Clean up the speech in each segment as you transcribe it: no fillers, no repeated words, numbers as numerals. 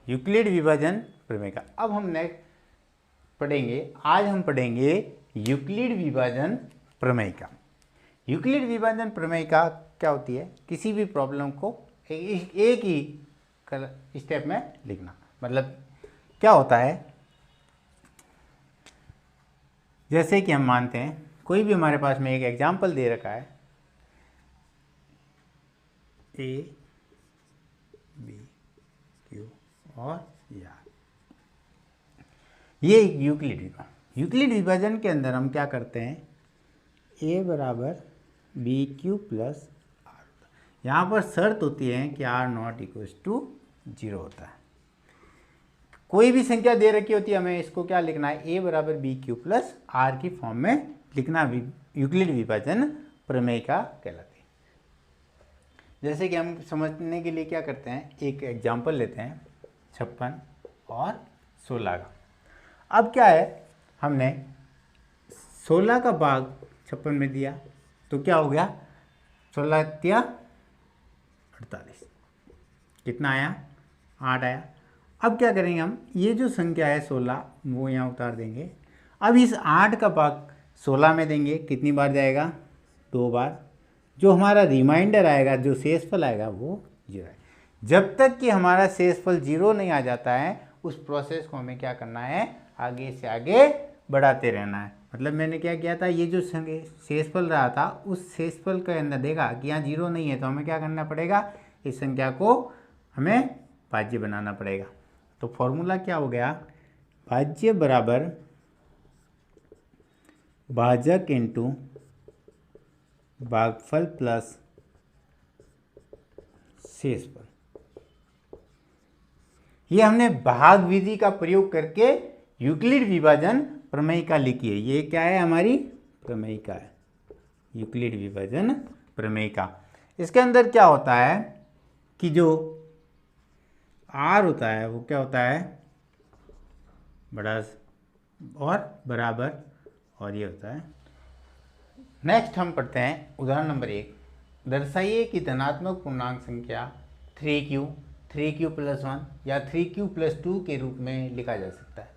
Euclid विभाजन प्रमेय का। अब हम नेक्स्ट आज हम पढ़ेंगे यूक्लिड विभाजन प्रमेय का। यूक्लिड विभाजन प्रमेय का क्या होती है, किसी भी प्रॉब्लम को एक ही स्टेप में लिखना। मतलब क्या होता है, जैसे कि हम मानते हैं कोई भी हमारे पास में एक एग्जाम्पल दे रखा है, ए बी क्यू और आर, ये यूक्लिड विभाजन के अंदर हम क्या करते हैं, ए बराबर बी क्यू प्लस आर। यहाँ पर शर्त होती है कि आर नॉट इक्वल्स टू 0 होता है। कोई भी संख्या दे रखी होती है, हमें इसको क्या लिखना है, ए बराबर बी क्यू प्लस आर की फॉर्म में लिखना यूक्लिड विभाजन प्रमेय का कहलाती है। जैसे कि हम समझने के लिए क्या करते हैं, एक एग्जाम्पल लेते हैं 56 और 16 का। अब क्या है, हमने 16 का भाग 56 में दिया तो क्या हो गया, 16 दिया 48, कितना आया, 8 आया। अब क्या करेंगे हम, ये जो संख्या है 16 वो यहाँ उतार देंगे। अब इस 8 का भाग 16 में देंगे, कितनी बार जाएगा, 2 बार। जो हमारा रिमाइंडर आएगा, जो शेषफल आएगा वो 0 है। जब तक कि हमारा शेषफल 0 नहीं आ जाता है, उस प्रोसेस को हमें क्या करना है, आगे से आगे बढ़ाते रहना है। मतलब मैंने क्या किया था, ये जो शेषफल रहा था, उस शेषफल के अंदर देखा कि यहाँ 0 नहीं है, तो हमें क्या करना पड़ेगा, इस संख्या को हमें भाज्य बनाना पड़ेगा। तो फॉर्मूला क्या हो गया, भाज्य बराबर भाजक इंटू भागफल प्लस शेषफल। ये हमने भाग विधि का प्रयोग करके यूक्लिड विभाजन प्रमेय का लिखी है। ये क्या है, हमारी प्रमेय का है, यूक्लिड विभाजन प्रमेय का। इसके अंदर क्या होता है कि जो आर होता है वो क्या होता है, बड़ा और बराबर, और ये होता है। नेक्स्ट हम पढ़ते हैं उदाहरण नंबर 1। दर्शाइए कि धनात्मक पूर्णांक संख्या 3q प्लस 1 या 3q प्लस 2 के रूप में लिखा जा सकता है।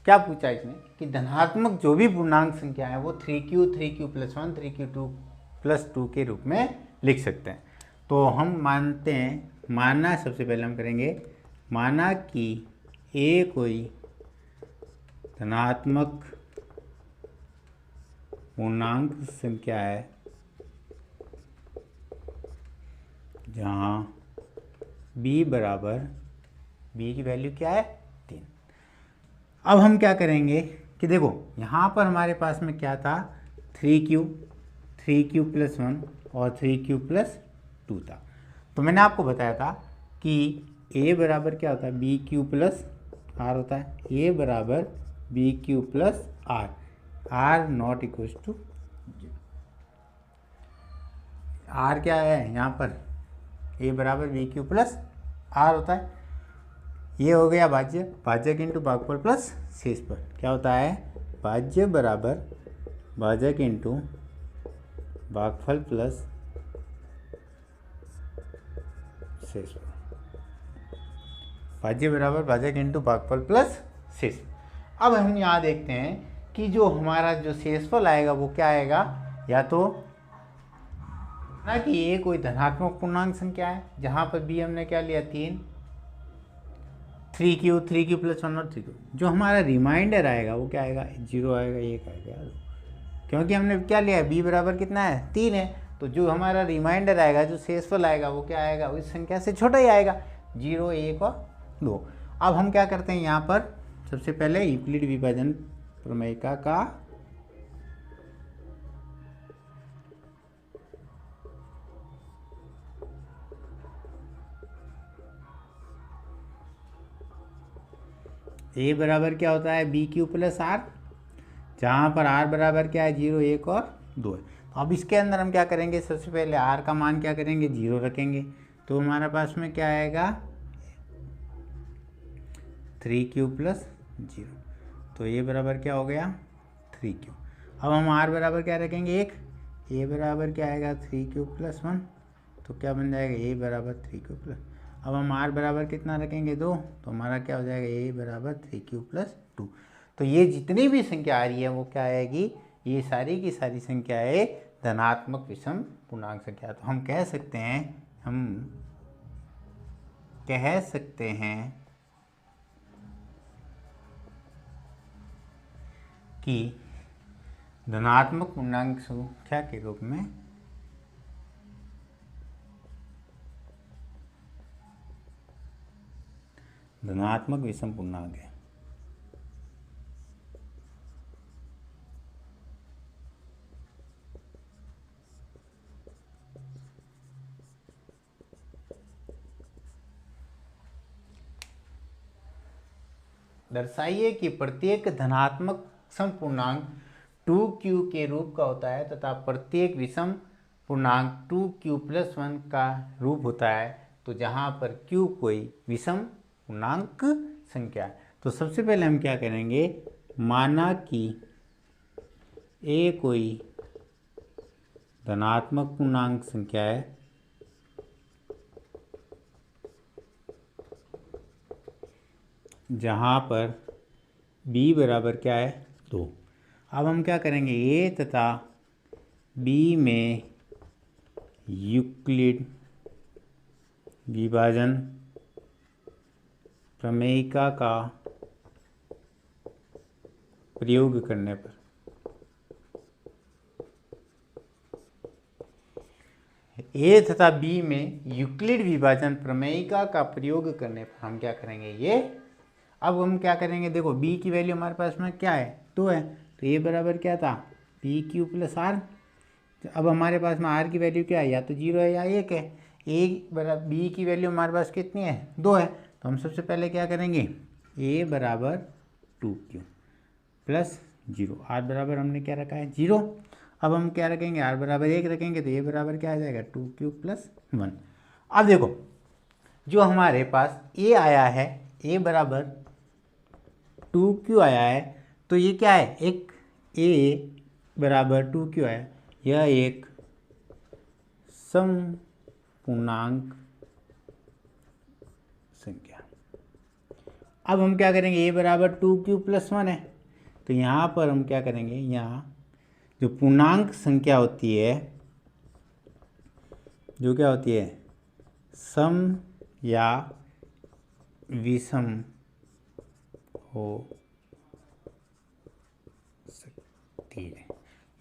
क्या पूछा इसने कि धनात्मक जो भी पूर्णांक संख्या है वो 3q प्लस 1, 3q प्लस 2 के रूप में लिख सकते हैं। तो हम मानते हैं, मानना सबसे पहले हम करेंगे, माना कि ए कोई धनात्मक पूर्णांक संख्या है जहाँ b बराबर, b की वैल्यू क्या है, 3। अब हम क्या करेंगे कि देखो यहाँ पर हमारे पास में क्या था, 3q प्लस 1 और 3q प्लस 2 था। तो मैंने आपको बताया था कि a बराबर क्या होता है, बी क्यू प्लस आर होता है। a बराबर b q plus r not equal to 0। R क्या है यहाँ पर, a बराबर बी क्यू प्लस आर होता है। ये हो गया भाज्य, भाजक इंटू भागफल प्लस शेषफल। क्या होता है, भाज्य बराबर भाजक इंटू भागफल प्लस शेषफल। भाज्य बराबर भाजक इंटू भागफल प्लस शेषफल। अब हम यहाँ देखते हैं कि जो हमारा जो शेषफल आएगा वो क्या आएगा, या तो ना कि ये कोई धनात्मक पूर्णांक संख्या है, जहाँ पर b हमने क्या लिया, 3q प्लस 1 और 3q। जो हमारा रिमाइंडर आएगा वो क्या आएगा, 0 आएगा, 1 आएगा, क्योंकि हमने क्या लिया है, b बराबर कितना है, 3 है। तो जो हमारा रिमाइंडर आएगा, जो शेषफल आएगा वो क्या आएगा, उस संख्या से छोटा ही आएगा, 0, 1 और 2। अब हम क्या करते हैं, यहाँ पर सबसे पहले यूक्लिड विभाजन प्रमेय का ए बराबर क्या होता है, बी क्यू प्लस आर, जहाँ पर आर बराबर क्या है, 0, 1 और 2 है। तो अब इसके अंदर हम क्या करेंगे, सबसे पहले आर का मान क्या करेंगे, 0 रखेंगे। तो हमारे पास में क्या आएगा, 3q प्लस 0। तो ये बराबर क्या हो गया, 3q। अब हम आर बराबर क्या रखेंगे, 1, ए बराबर क्या आएगा 3 क्यूब + 1, तो क्या बन जाएगा ए बराबर 3 क्यूब+। अब हम आर बराबर कितना रखेंगे 2, तो हमारा क्या हो जाएगा ए बराबर 3 क्यूब + 2। तो ये जितनी भी संख्या आ रही है वो क्या आएगी, ये सारी की सारी संख्याएं धनात्मक विषम पूर्णांक संख्या। तो हम कह सकते हैं कि धनात्मक पूर्णांक संख्या के रूप में धनात्मक विषम पूर्णांक है। दर्शाइए कि प्रत्येक धनात्मक सम पूर्णांक 2q के रूप का होता है तथा प्रत्येक विषम पूर्णांक 2q+1 का रूप होता है, तो जहां पर q कोई विषम पूर्णांक संख्या है। तो सबसे पहले हम क्या करेंगे, माना कि a कोई धनात्मक पूर्णांक संख्या है जहाँ पर b बराबर क्या है 2। अब हम क्या करेंगे, a तथा b में यूक्लिड विभाजन प्रमेयिका का प्रयोग करने पर ए तथा बी में यूक्लिड विभाजन प्रमेयिका का प्रयोग करने पर हम क्या करेंगे, ये अब हम क्या करेंगे, देखो b की वैल्यू हमारे पास में क्या है 2 है, तो ये बराबर क्या था pq + r। अब हमारे पास में r की वैल्यू क्या है, या तो 0 है या 1 है। a बराबर b की वैल्यू हमारे पास कितनी है 2 है, तो हम सबसे पहले क्या करेंगे a बराबर 2q + 0, r बराबर हमने क्या रखा है 0। अब हम क्या रखेंगे, r बराबर 1 रखेंगे, तो a बराबर क्या आ जाएगा 2q + 1। अब देखो जो हमारे पास a आया है, a बराबर 2q आया है, तो ये क्या है, एक a बराबर 2q आया, यह एक सम पूर्णांक संख्या। अब हम क्या करेंगे, a बराबर 2q + 1 है, तो यहाँ पर हम क्या करेंगे, यहाँ जो पूर्णांक संख्या होती है, जो क्या होती है सम या विषम हो सकती है।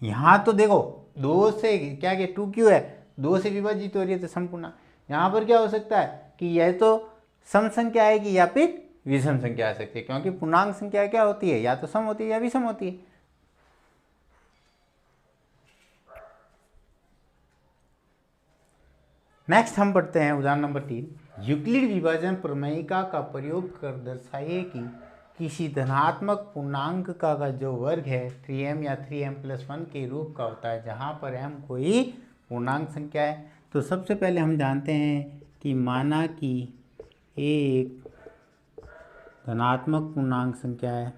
यहाँ तो देखो 2 से क्या 2q है, 2 से विभाजित हो रही है तो सम पूर्णांक। यहाँ पर क्या हो सकता है कि यह तो सम संख्या आएगी या फिर विषम संख्या आ सकती है, क्योंकि पूर्णांक संख्या क्या होती है, या तो सम होती है या विषम होती है। नेक्स्ट हम पढ़ते हैं उदाहरण नंबर 3। यूक्लिड विभाजन प्रमेयिका का प्रयोग कर दर्शाइए कि किसी धनात्मक पूर्णांक का जो वर्ग है 3m या 3m+1 के रूप का होता है, जहाँ पर m कोई पूर्णांक संख्या है। तो सबसे पहले हम जानते हैं कि माना कि a एक धनात्मक पूर्णांक संख्या है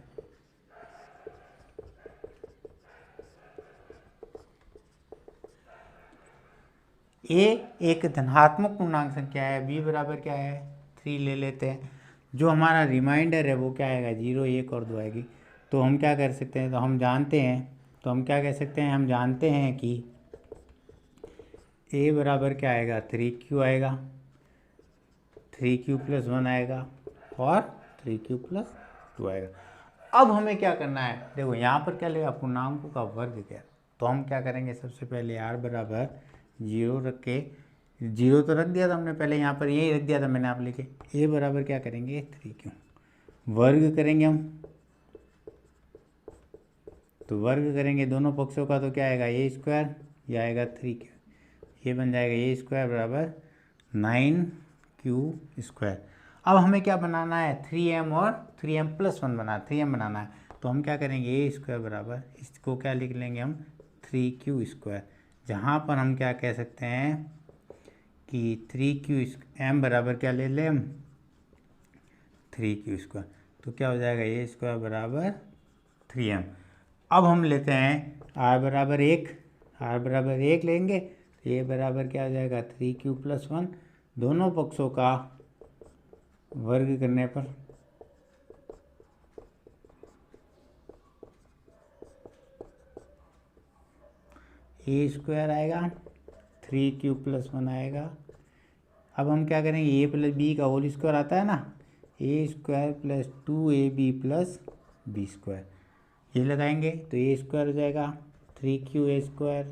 a एक धनात्मक पूर्णांक संख्या है, b बराबर क्या है 3 ले लेते हैं। जो हमारा रिमाइंडर है वो क्या आएगा 0, 1 और 2 आएगी। तो हम क्या कर सकते हैं, तो हम जानते हैं, तो हम क्या कह सकते हैं, हम जानते हैं कि a बराबर क्या आएगा 3q आएगा, 3q+1 आएगा और 3q+2 आएगा। अब हमें क्या करना है, देखो यहाँ पर क्या लेगा पूर्णांकों का वर्ग क्या, तो हम क्या करेंगे, सबसे पहले r बराबर 0 रख के, 0 तो रख दिया था हमने पहले, यहाँ पर यही रख दिया था मैंने आप लिखे, a बराबर क्या करेंगे 3q, वर्ग करेंगे हम, तो वर्ग करेंगे दोनों पक्षों का, तो क्या आएगा a², यह आएगा 3q, ये बन जाएगा a² बराबर 9q²। अब हमें क्या बनाना है 3m और 3m+1 बनाना है, तो हम क्या करेंगे a² बराबर, इसको क्या लिख लेंगे हम 3q², जहाँ पर हम क्या कह सकते हैं कि 3m बराबर क्या ले लें हम 3q², तो क्या हो जाएगा a² बराबर 3m। अब हम लेते हैं r बराबर 1, आर बराबर 1 लेंगे तो ए बराबर क्या हो जाएगा 3q + 1, दोनों पक्षों का वर्ग करने पर a² आएगा, 3q + 1 आएगा। अब हम क्या करेंगे, a + b का होल स्क्वायर आता है ना, a² + 2ab + b², ये लगाएंगे तो a² हो जाएगा 3qa²,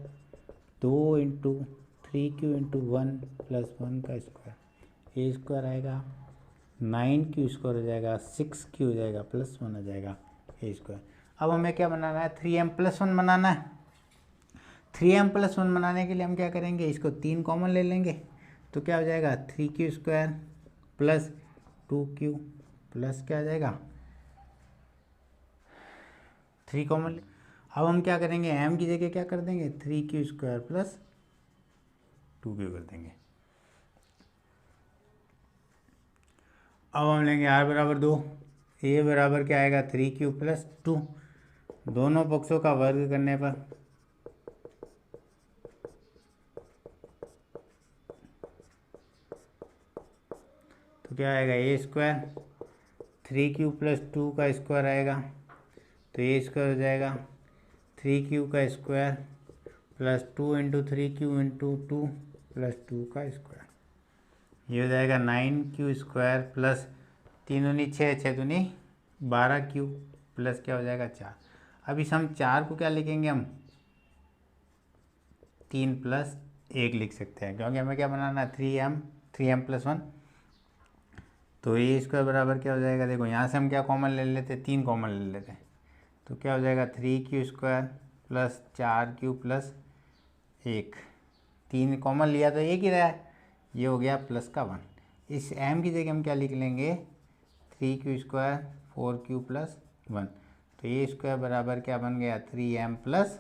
2 × 3q × 1 + 1 का स्क्वायर, a² आएगा, 9q² हो जाएगा, 6q हो जाएगा, +1 हो जाएगा a²। अब हमें क्या बनाना है, 3m + 1 बनाना है। 3m + 1 बनाने के लिए हम क्या करेंगे, इसको 3 कॉमन ले लेंगे तो क्या हो जाएगा 3q² + 2q प्लस क्या आ जाएगा 3 कॉमन। अब हम क्या करेंगे, m की जगह क्या कर देंगे 3q² + 2q कर देंगे। अब हम लेंगे r बराबर 2, a बराबर क्या आएगा 3q + 2, दोनों पक्षों का वर्ग करने पर तो क्या आएगा a², 3q + 2 का स्क्वायर आएगा तो a² हो जाएगा 3q का स्क्वायर + 2 × 3q × 2 + 2 का स्क्वायर, ये हो जाएगा 9q² प्लस 3 दूनी 6, 6 दूनी 12q प्लस क्या हो जाएगा 4। अब इस हम 4 को क्या लिखेंगे, हम 3 + 1 लिख सकते हैं, क्योंकि हमें क्या बनाना है 3m + 1। तो a² बराबर क्या हो जाएगा, देखो यहाँ से हम क्या कॉमन ले लेते, 3 कॉमन ले लेते हैं तो क्या हो जाएगा 3q² + 4q + 1, 3 कॉमन लिया तो एक ही रहा है, ये हो गया +1। इस m की जगह हम क्या लिख लेंगे 3q² 4q + 1, तो a² बराबर क्या बन गया 3m +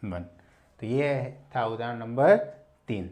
1। तो ये था उदाहरण नंबर 3।